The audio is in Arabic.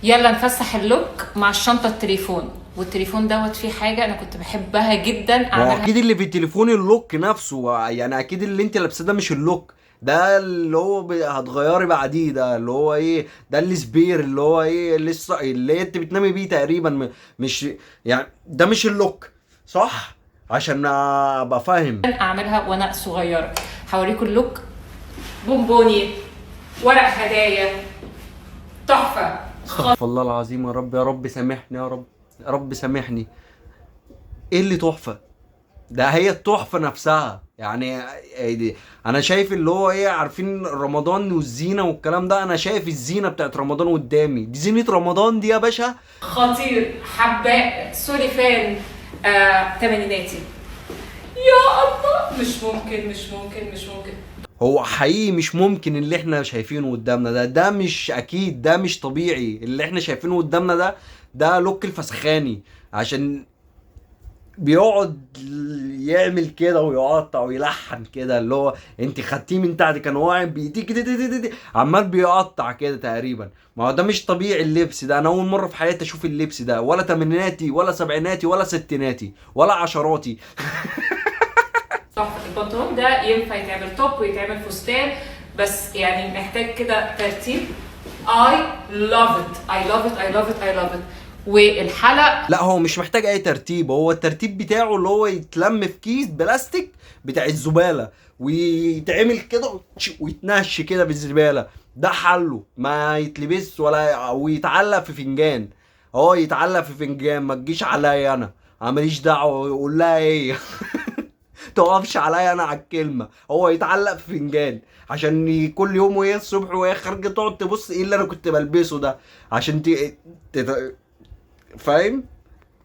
يلا نفسح اللوك مع الشنطة التليفون، والتليفون دوت فيه حاجة أنا كنت بحبها جدا ما هو أعملها. اكيد اللي في التليفون اللوك نفسه، يعني اكيد اللي انت لابسه ده مش اللوك ده، اللي هو هتغيري بعديه، ده اللي هو ايه، ده السبير اللي هو ايه لسه اللي انت بتنامي بيه تقريبا، مش يعني ده مش اللوك، صح؟ عشان ابقى فاهم. أعملها وأنا صغيرة. هوريكم اللوك. بونبوني، ورق هدايا، تحفة. استغفر الله العظيم، يا رب يا رب سامحني، يا رب يا رب سامحني. ايه اللي تحفة؟ ده هي التحفة نفسها يعني. انا شايف اللي هو ايه، عارفين رمضان والزينة والكلام ده، انا شايف الزينة بتاعت رمضان قدامي، دي زينة رمضان دي يا باشا. خطير، حباء سوري فان. تمانيناتي. يا الله، مش ممكن مش ممكن مش ممكن. هو حقيقي مش ممكن اللي احنا شايفينه قدامنا ده مش اكيد، ده مش طبيعي اللي احنا شايفينه قدامنا ده لوك الفسخاني. عشان بيقعد يعمل كده ويقطع ويلحن كده، اللي هو انت خدتيه من تحت، كان هو قاعد بيديك عمال بيقطع كده تقريبا. ما هو ده مش طبيعي اللبس ده، انا اول مره في حياتي اشوف اللبس ده، ولا تمانيناتي ولا سبعيناتي ولا ستيناتي ولا عشراتي. تحفة. البنطلون ده ينفع يتعمل توب ويتعمل فستان، بس يعني محتاج كده ترتيب. I love it I love it I love it I love it. والحلق لا هو مش محتاج اي ترتيب، هو الترتيب بتاعه اللي هو يتلم في كيس بلاستيك بتاع الزبالة، ويتعمل كده ويتنش كده بالزبالة. ده حله، ما يتلبس ولا ويتعلق في فنجان. هو يتعلق في فنجان، ما تجيش عليا انا ماليش دعوه، يقول لها ايه. تقفش عليا انا على الكلمه. هو يتعلق في فنجان عشان كل يوم وهي الصبح وهي خارجه تقعد تبص ايه اللي انا كنت بلبسه ده، عشان فاهم.